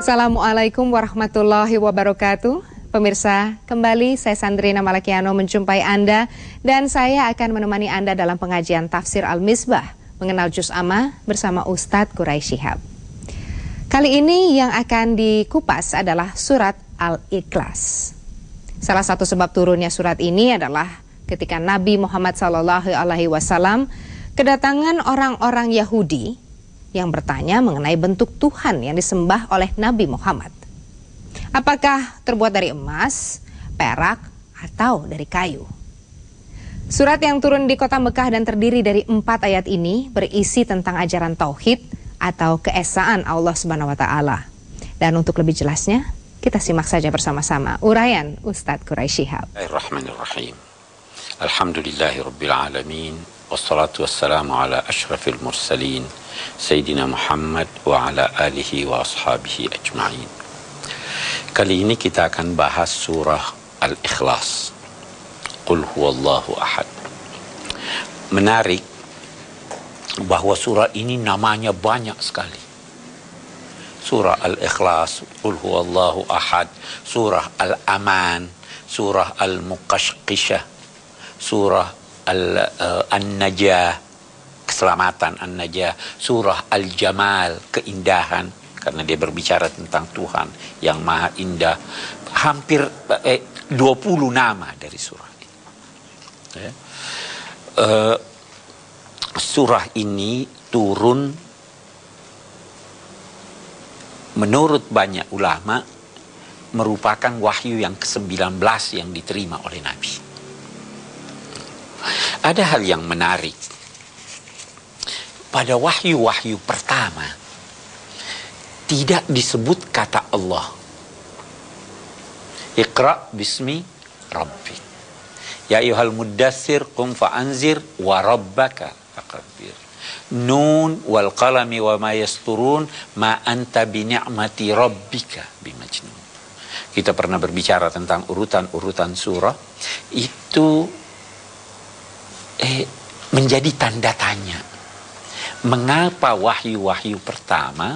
Assalamualaikum warahmatullahi wabarakatuh. Pemirsa, kembali saya Sandrina Malakiano menjumpai Anda dan saya akan menemani Anda dalam pengajian Tafsir Al-Misbah mengenal Juz Amma bersama Ustadz Quraisy Shihab. Kali ini yang akan dikupas adalah surat Al-Ikhlas. Salah satu sebab turunnya surat ini adalah ketika Nabi Muhammad SAW kedatangan orang-orang Yahudi yang bertanya mengenai bentuk Tuhan yang disembah oleh Nabi Muhammad. Apakah terbuat dari emas, perak, atau dari kayu? Surat yang turun di kota Mekah dan terdiri dari 4 ayat ini berisi tentang ajaran tauhid atau keesaan Allah Subhanahu wa taala. Dan untuk lebih jelasnya, kita simak saja bersama-sama uraian Ustadz Quraisy Shihab. Bismillahirrahmanirrahim. Alhamdulillahirabbil alamin. Wassalatu wassalamu ala asyrafil mursalin Sayyidina Muhammad wa ala alihi wa ashabihi ajma'in. Kali ini kita akan bahas surah Al-Ikhlas. Qul huwallahu ahad. Menarik bahwa surah ini namanya banyak sekali. Surah Al-Ikhlas, Qul huwallahu ahad, surah Al-Aman, surah Al-Muqashqishah, surah An-Najah, keselamatan An-Najah, surah Al-Jamal, keindahan, karena dia berbicara tentang Tuhan yang maha indah. Hampir 20 nama dari surah ini. Surah ini turun menurut banyak ulama merupakan wahyu yang ke-19 yang diterima oleh Nabi. Ada hal yang menarik. Pada wahyu-wahyu pertama tidak disebut kata Allah. Iqra bismi rabbik. Ya ayyuhal muddatsir qum fa'anzir wa rabbaka fakabbir. Nun wal qalami wa ma yasturun ma anta bi ni'mati rabbika bimajnun. Kita pernah berbicara tentang urutan-urutan surah itu menjadi tanda tanya. Mengapa wahyu-wahyu pertama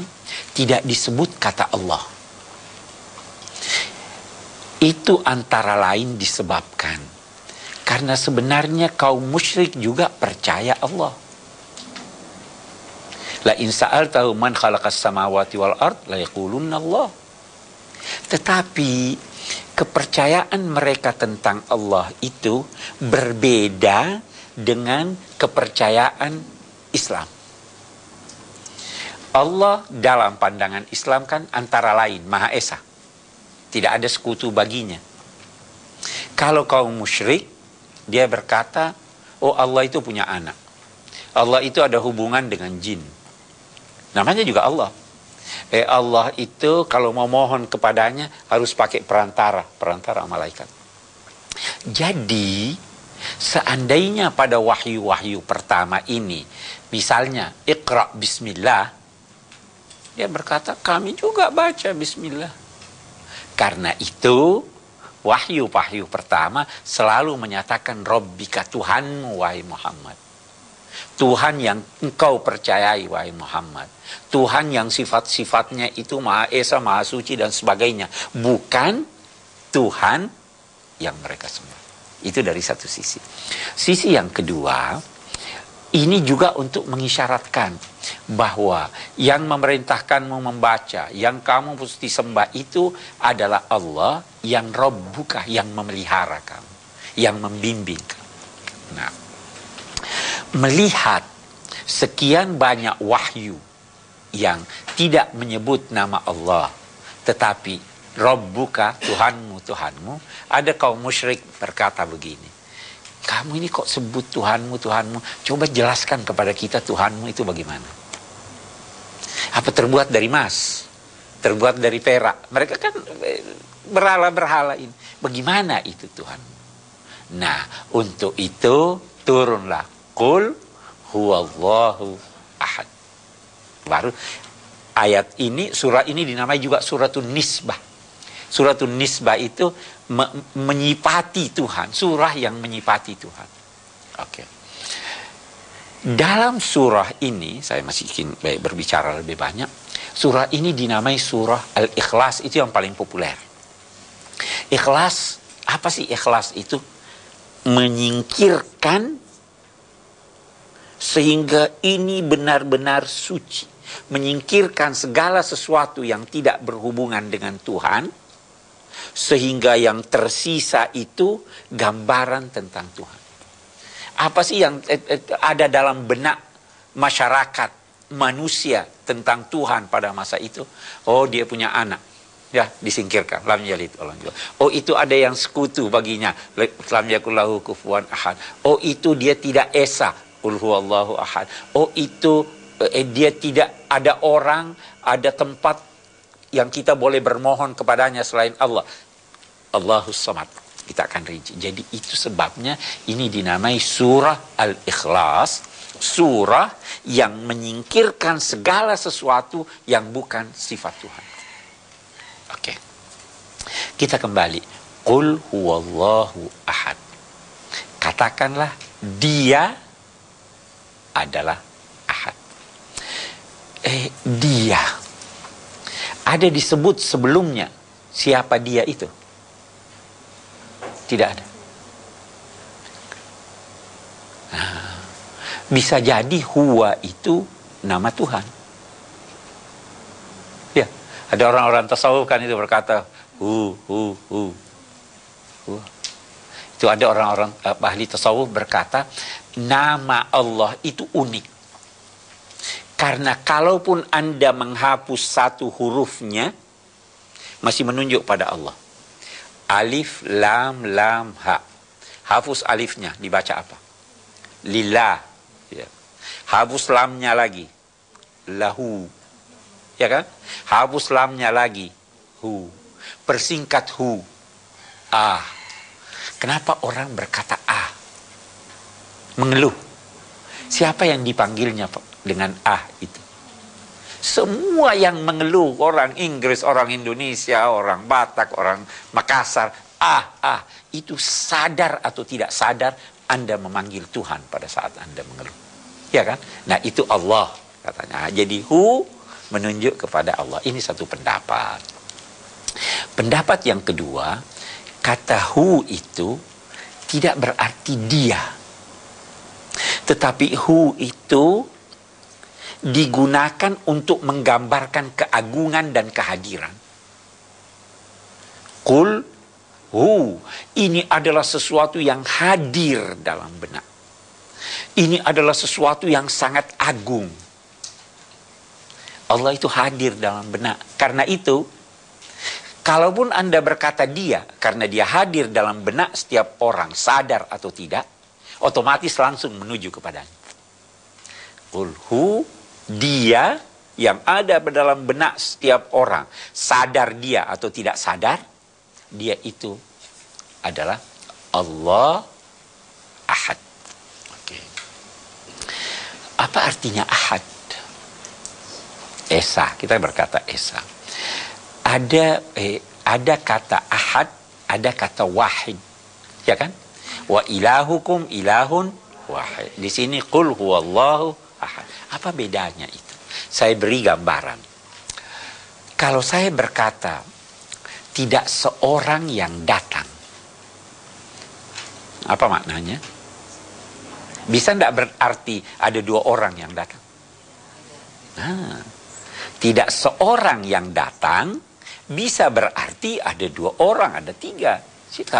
tidak disebut kata Allah? Itu antara lain disebabkan karena sebenarnya kaum musyrik juga percaya Allah. La in sa'altahu man khalaqas samawati wal ard la yaqulunna Allah. Tetapi kepercayaan mereka tentang Allah itu berbeda dengan kepercayaan Islam. Allah dalam pandangan Islam kan antara lain Maha Esa. Tidak ada sekutu baginya. Kalau kaum musyrik, dia berkata, oh Allah itu punya anak. Allah itu ada hubungan dengan jin. Namanya juga Allah. Allah itu kalau mau mohon kepadanya harus pakai perantara malaikat. Jadi, seandainya pada wahyu-wahyu pertama ini, misalnya Iqra bismillah, dia berkata, kami juga baca bismillah. Karena itu, wahyu-wahyu pertama selalu menyatakan Rabbika, Tuhanmu, wahai Muhammad. Tuhan yang engkau percayai, wahai Muhammad. Tuhan yang sifat-sifatnya itu Maha Esa, Maha Suci, dan sebagainya. Bukan Tuhan yang mereka sembah. Itu dari satu sisi. Sisi yang kedua, ini juga untuk mengisyaratkan bahwa yang memerintahkanmu membaca, yang kamu mesti sembah itu adalah Allah yang Rabbuka, yang memelihara kamu, yang membimbing kamu. Nah, melihat sekian banyak wahyu yang tidak menyebut nama Allah, tetapi Rabbuka, Tuhanmu, Tuhanmu, ada kaum musyrik berkata begini, kamu ini kok sebut Tuhanmu, Tuhanmu, coba jelaskan kepada kita Tuhanmu itu bagaimana. Apa terbuat dari emas? Terbuat dari perak? Mereka kan berhala-berhala ini. Bagaimana itu Tuhanmu? Nah, untuk itu turunlah Qul huwallahu ahad. Baru ayat ini, surah ini dinamai juga suratun nisbah. Suratun nisbah itu menyipati Tuhan, surah yang menyipati Tuhan. Oke. Dalam surah ini, saya masih ingin berbicara lebih banyak. Surah ini dinamai surah Al-Ikhlas, itu yang paling populer. Ikhlas, apa sih ikhlas itu? Menyingkirkan sehingga ini benar-benar suci. Menyingkirkan segala sesuatu yang tidak berhubungan dengan Tuhan, sehingga yang tersisa itu gambaran tentang Tuhan. Apa sih yang ada dalam benak masyarakat manusia tentang Tuhan pada masa itu? Oh, dia punya anak, ya disingkirkan, lam yalid walam yulad. Oh, itu ada yang sekutu baginya, lam yakul lahu kufuwan ahad. Oh, itu dia tidak esa, qul huwallahu ahad. Oh, itu dia tidak ada orang, ada tempat yang kita boleh bermohon kepadanya selain Allah. Allahus Samad. Kita akan rinci. Jadi itu sebabnya ini dinamai surah Al-Ikhlas, surah yang menyingkirkan segala sesuatu yang bukan sifat Tuhan. Oke. Kita kembali. Qul huwallahu ahad. Katakanlah dia adalah ahad. Dia. Ada disebut sebelumnya. Siapa dia itu? Tidak ada. Nah, bisa jadi huwa itu nama Tuhan. Ya, ada orang-orang tasawuf kan itu berkata hu. Itu ada orang-orang ahli tasawuf berkata nama Allah itu unik. Karena kalaupun Anda menghapus satu hurufnya masih menunjuk pada Allah. Alif, lam, lam, ha. Hapus alifnya, dibaca apa? Lillah. Ya. Hapus lamnya lagi. Lahu. Ya kan? Hapus lamnya lagi. Hu. Persingkat hu. Ah. Kenapa orang berkata ah? Mengeluh. Siapa yang dipanggilnya dengan ah itu? Semua yang mengeluh, orang Inggris, orang Indonesia, orang Batak, orang Makassar, itu sadar atau tidak sadar Anda memanggil Tuhan pada saat Anda mengeluh. Ya kan? Nah, itu Allah katanya. Jadi hu menunjuk kepada Allah. Ini satu pendapat. Pendapat yang kedua, kata hu itu tidak berarti dia. Tetapi hu itu digunakan untuk menggambarkan keagungan dan kehadiran. Qul hu, ini adalah sesuatu yang hadir dalam benak. Ini adalah sesuatu yang sangat agung. Allah itu hadir dalam benak. Karena itu, kalaupun Anda berkata dia, karena dia hadir dalam benak setiap orang, sadar atau tidak, otomatis langsung menuju kepadanya. Qul hu, dia yang ada dalam benak setiap orang, sadar dia atau tidak sadar, dia itu adalah Allah Ahad. Oke. Apa artinya Ahad? Esa, kita berkata Esa. Ada kata Ahad, ada kata Wahid, ya kan? Wa ilahukum ilahun wahid. Di sini qul huwallahu ahad. Apa bedanya itu? Saya beri gambaran. Kalau saya berkata tidak seorang yang datang, apa maknanya? Bisa tidak berarti ada dua orang yang datang? Nah, tidak seorang yang datang bisa berarti ada dua orang, ada tiga.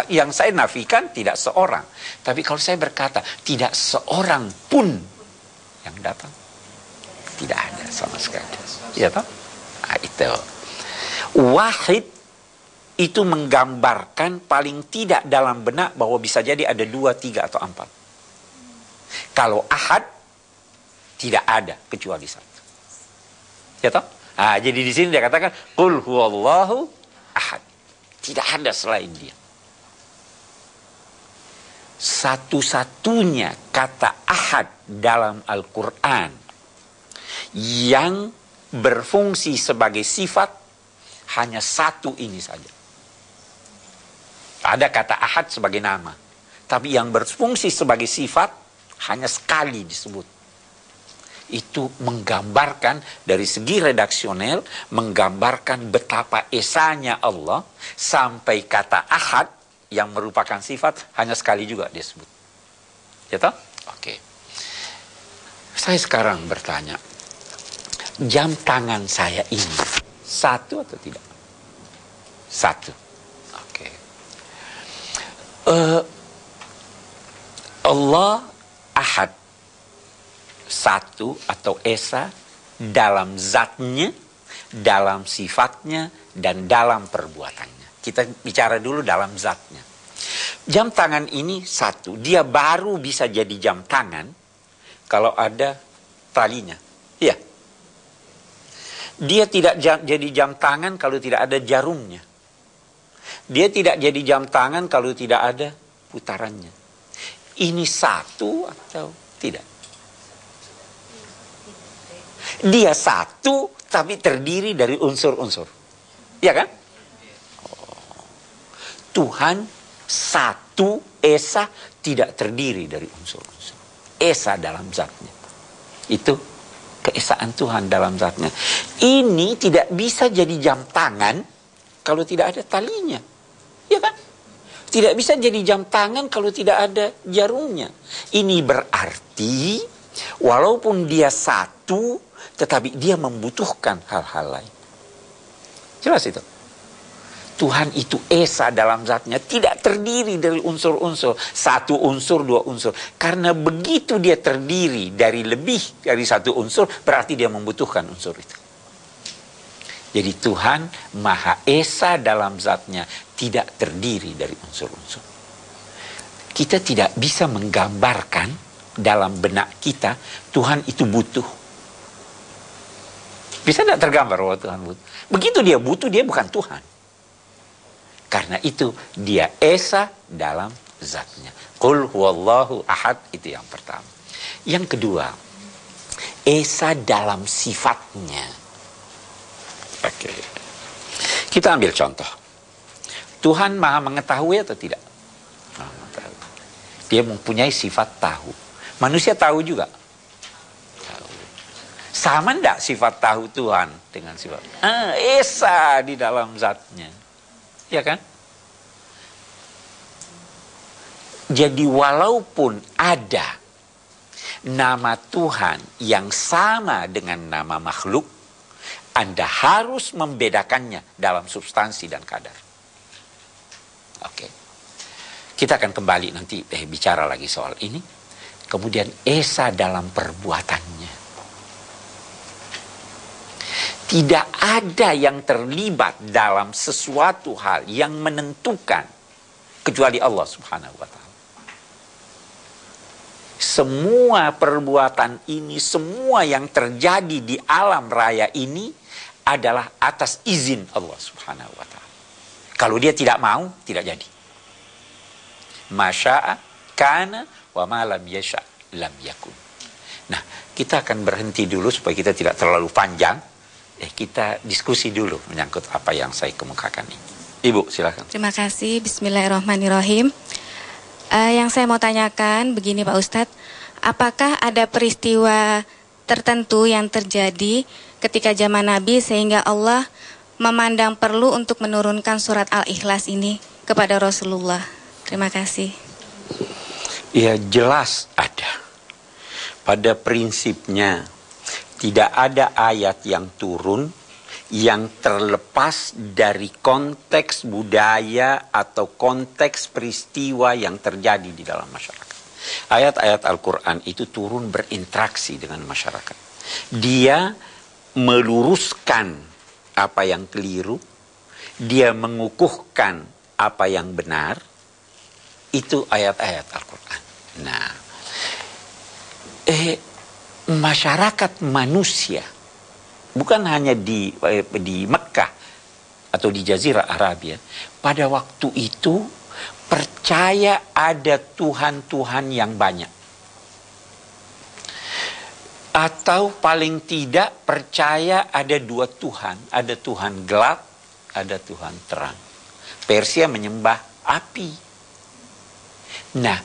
Yang saya nafikan tidak seorang. Tapi kalau saya berkata tidak seorang pun yang datang, tidak ada sama sekali. Ya toh? Nah, itu. Wahid itu menggambarkan paling tidak dalam benak bahwa bisa jadi ada dua, tiga, atau empat. Kalau ahad, tidak ada kecuali satu. Ya toh? Nah, jadi di sini dia katakan qul huwallahu ahad. Tidak ada selain dia. Satu-satunya kata ahad dalam Al-Quran yang berfungsi sebagai sifat hanya satu ini saja. Ada kata ahad sebagai nama, tapi yang berfungsi sebagai sifat hanya sekali disebut. itu menggambarkan dari segi redaksional, menggambarkan betapa esanya Allah, sampai kata ahad yang merupakan sifat hanya sekali juga dia sebut. Ya toh? Oke. Saya sekarang bertanya, jam tangan saya ini satu atau tidak? Satu. Oke. Allah ahad, satu atau esa dalam zatnya, dalam sifatnya, dan dalam perbuatannya. Kita bicara dulu dalam zatnya. Jam tangan ini satu, dia baru bisa jadi jam tangan kalau ada talinya. Iya. Dia tidak jadi jam tangan kalau tidak ada jarumnya. Dia tidak jadi jam tangan kalau tidak ada putarannya. Ini satu atau tidak? Dia satu tapi terdiri dari unsur-unsur. Iya kan? Tuhan satu, esa, tidak terdiri dari unsur-unsur. Esa dalam zatnya. Itu keesaan Tuhan dalam zatnya. Ini tidak bisa jadi jam tangan kalau tidak ada talinya. Ya kan? Tidak bisa jadi jam tangan kalau tidak ada jarumnya. Ini berarti walaupun dia satu, tetapi dia membutuhkan hal-hal lain. Jelas itu? Tuhan itu esa dalam zatnya, tidak terdiri dari unsur-unsur. Satu unsur, dua unsur. Karena begitu dia terdiri dari lebih dari satu unsur, berarti dia membutuhkan unsur itu. Jadi Tuhan Maha Esa dalam zatnya, tidak terdiri dari unsur-unsur. Kita tidak bisa menggambarkan dalam benak kita Tuhan itu butuh. Bisa tidak tergambar bahwa Tuhan butuh? Begitu dia butuh, dia bukan Tuhan. Karena itu dia Esa dalam zatnya. Qul huwallahu ahad, itu yang pertama. Yang kedua, Esa dalam sifatnya. Oke. Kita ambil contoh. Tuhan Maha mengetahui atau tidak? Maha mengetahui. Dia mempunyai sifat tahu. Manusia tahu juga. Tahu. Sama enggak sifat tahu Tuhan dengan sifat Esa di dalam zatnya? Ya kan? Jadi walaupun ada nama Tuhan yang sama dengan nama makhluk, Anda harus membedakannya dalam substansi dan kadar. Oke. Kita akan kembali nanti bicara lagi soal ini. Kemudian Esa dalam perbuatannya. Tidak ada yang terlibat dalam sesuatu hal yang menentukan kecuali Allah Subhanahu wa Ta'ala. Semua perbuatan ini, semua yang terjadi di alam raya ini adalah atas izin Allah Subhanahu wa Ta'ala. Kalau dia tidak mau, tidak jadi. Masya'a kana wa ma lam yasha' lam yakun. Nah, kita akan berhenti dulu supaya kita tidak terlalu panjang. Kita diskusi dulu menyangkut apa yang saya kemukakan ini. Ibu, silakan. Terima kasih. Bismillahirrahmanirrahim. Yang saya mau tanyakan begini Pak Ustadz, apakah ada peristiwa tertentu yang terjadi ketika zaman Nabi sehingga Allah memandang perlu untuk menurunkan surat Al-Ikhlas ini kepada Rasulullah? Terima kasih. Ya, jelas ada. Pada prinsipnya tidak ada ayat yang turun yang terlepas dari konteks budaya atau konteks peristiwa yang terjadi di dalam masyarakat. Ayat-ayat Al-Quran itu turun berinteraksi dengan masyarakat. Dia meluruskan apa yang keliru, dia mengukuhkan apa yang benar. Itu ayat-ayat Al-Quran. Nah, masyarakat manusia, bukan hanya di Mekah atau di Jazirah Arabia, pada waktu itu percaya ada Tuhan-Tuhan yang banyak. Atau paling tidak percaya ada dua Tuhan. Ada Tuhan gelap, ada Tuhan terang. Persia menyembah api. Nah,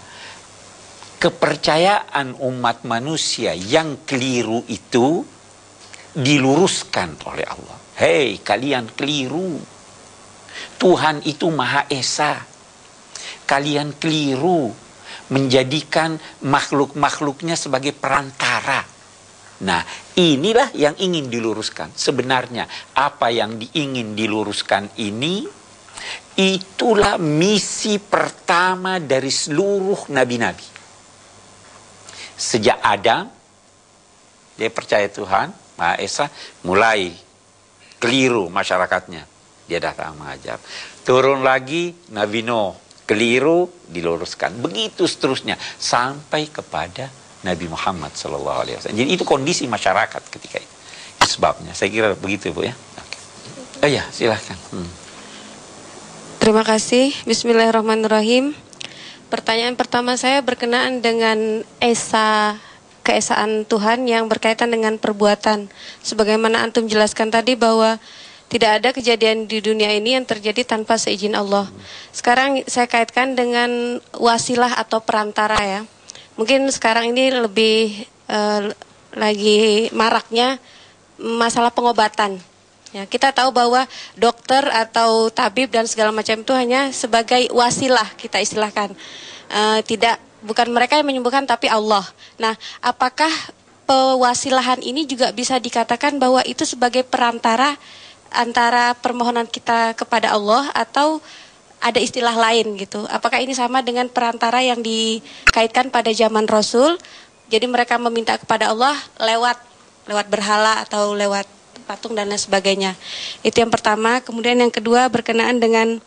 kepercayaan umat manusia yang keliru itu diluruskan oleh Allah. Hei, kalian keliru. Tuhan itu Maha Esa. Kalian keliru menjadikan makhluk-makhluknya sebagai perantara. Nah, inilah yang ingin diluruskan. Sebenarnya apa yang ingin diluruskan ini, itulah misi pertama dari seluruh nabi-nabi. Sejak Adam, dia percaya Tuhan Maha Esa, mulai keliru masyarakatnya. Dia datang mengajar. Turun lagi Nabi Nuh, keliru, diluruskan. Begitu seterusnya sampai kepada Nabi Muhammad SAW. Jadi itu kondisi masyarakat ketika itu. Sebabnya, saya kira begitu Bu ya. Oke. Ya, silahkan. Terima kasih. Bismillahirrahmanirrahim. Pertanyaan pertama saya berkenaan dengan keesaan Tuhan yang berkaitan dengan perbuatan. Sebagaimana antum jelaskan tadi bahwa tidak ada kejadian di dunia ini yang terjadi tanpa seizin Allah. Sekarang saya kaitkan dengan wasilah atau perantara ya. Mungkin sekarang ini lebih lagi maraknya masalah pengobatan. Ya, kita tahu bahwa dokter atau tabib dan segala macam itu hanya sebagai wasilah, kita istilahkan. Bukan mereka yang menyembuhkan tapi Allah. Nah, apakah pewasilahan ini juga bisa dikatakan bahwa itu sebagai perantara antara permohonan kita kepada Allah atau ada istilah lain gitu? Apakah ini sama dengan perantara yang dikaitkan pada zaman Rasul? Jadi mereka meminta kepada Allah lewat berhala atau lewat patung dan lain sebagainya. Itu yang pertama. Kemudian yang kedua berkenaan dengan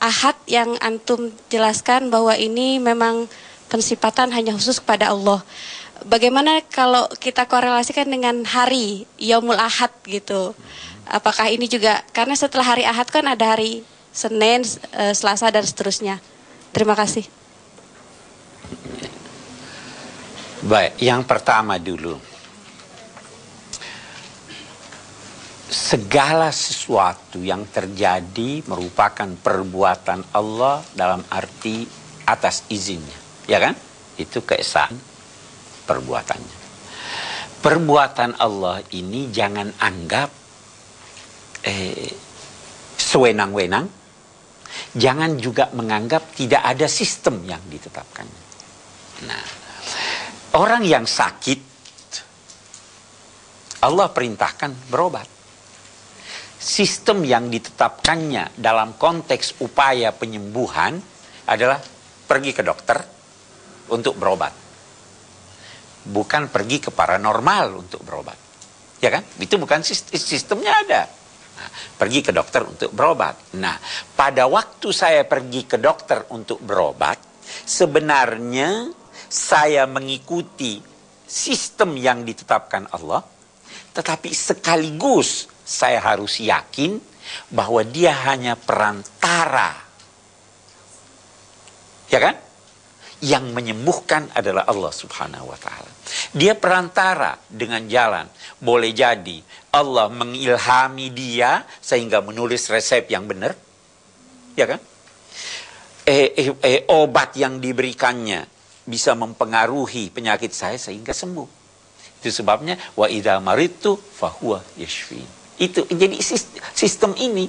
ahad yang antum jelaskan bahwa ini memang pensifatan hanya khusus kepada Allah. Bagaimana kalau kita korelasikan dengan hari Yaumul Ahad gitu? Apakah ini juga, karena setelah hari Ahad kan ada hari Senin, Selasa dan seterusnya. Terima kasih. Baik, yang pertama dulu. Segala sesuatu yang terjadi merupakan perbuatan Allah dalam arti atas izinnya. Ya kan? Itu keesaan perbuatannya. Perbuatan Allah ini jangan anggap sewenang-wenang. Jangan juga menganggap tidak ada sistem yang ditetapkannya. Nah, orang yang sakit, Allah perintahkan berobat. Sistem yang ditetapkannya dalam konteks upaya penyembuhan adalah pergi ke dokter untuk berobat. Bukan pergi ke paranormal untuk berobat. Ya kan? Itu bukan sistemnya ada. Nah, pergi ke dokter untuk berobat. Nah, pada waktu saya pergi ke dokter untuk berobat, sebenarnya saya mengikuti sistem yang ditetapkan Allah, tetapi sekaligus saya harus yakin bahwa dia hanya perantara. Ya kan? Yang menyembuhkan adalah Allah Subhanahu wa ta'ala. Dia perantara dengan jalan. Boleh jadi Allah mengilhami dia sehingga menulis resep yang benar. Ya kan? Obat yang diberikannya bisa mempengaruhi penyakit saya sehingga sembuh. Itu sebabnya wa idza maridtu fahuwa yashfi. Itu jadi sistem ini.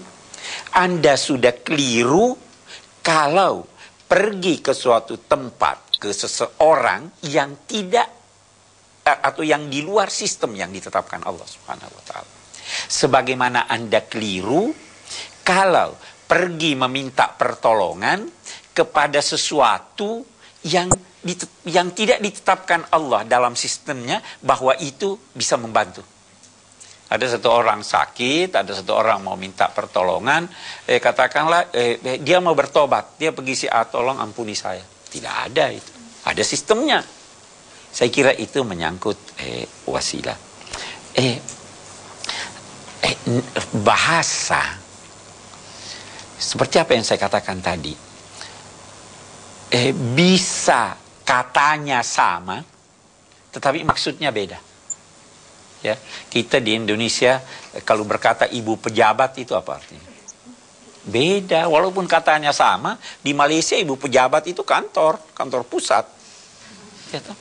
Anda sudah keliru kalau pergi ke suatu tempat, ke seseorang yang tidak atau yang di luar sistem yang ditetapkan Allah Subhanahu wa taala. Sebagaimana Anda keliru kalau pergi meminta pertolongan kepada sesuatu yang tidak ditetapkan Allah dalam sistemnya bahwa itu bisa membantu. Ada satu orang sakit, ada satu orang mau minta pertolongan, katakanlah dia mau bertobat, dia pergi si A, tolong ampuni saya. Tidak ada itu, ada sistemnya. Saya kira itu menyangkut wasilah. Bahasa seperti apa yang saya katakan tadi, bisa katanya sama, tetapi maksudnya beda. Ya, kita di Indonesia kalau berkata ibu pejabat itu apa artinya? Beda, walaupun katanya sama. Di Malaysia ibu pejabat itu kantor pusat. Ya toh?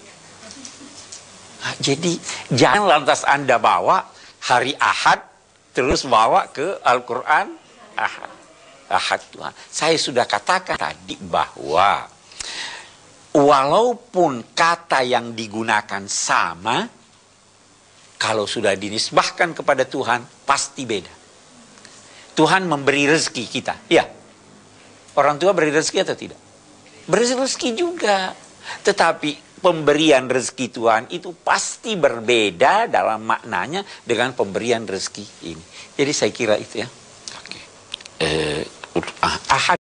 Nah, jadi jangan lantas Anda bawa hari Ahad terus bawa ke Al-Quran Ahad Tuhan. Saya sudah katakan tadi bahwa walaupun kata yang digunakan sama, kalau sudah dinisbahkan kepada Tuhan pasti beda. Tuhan memberi rezeki kita, ya. Orang tua beri rezeki atau tidak? Beri rezeki juga. Tetapi pemberian rezeki Tuhan itu pasti berbeda dalam maknanya dengan pemberian rezeki ini. Jadi saya kira itu ya. Oke. Ahad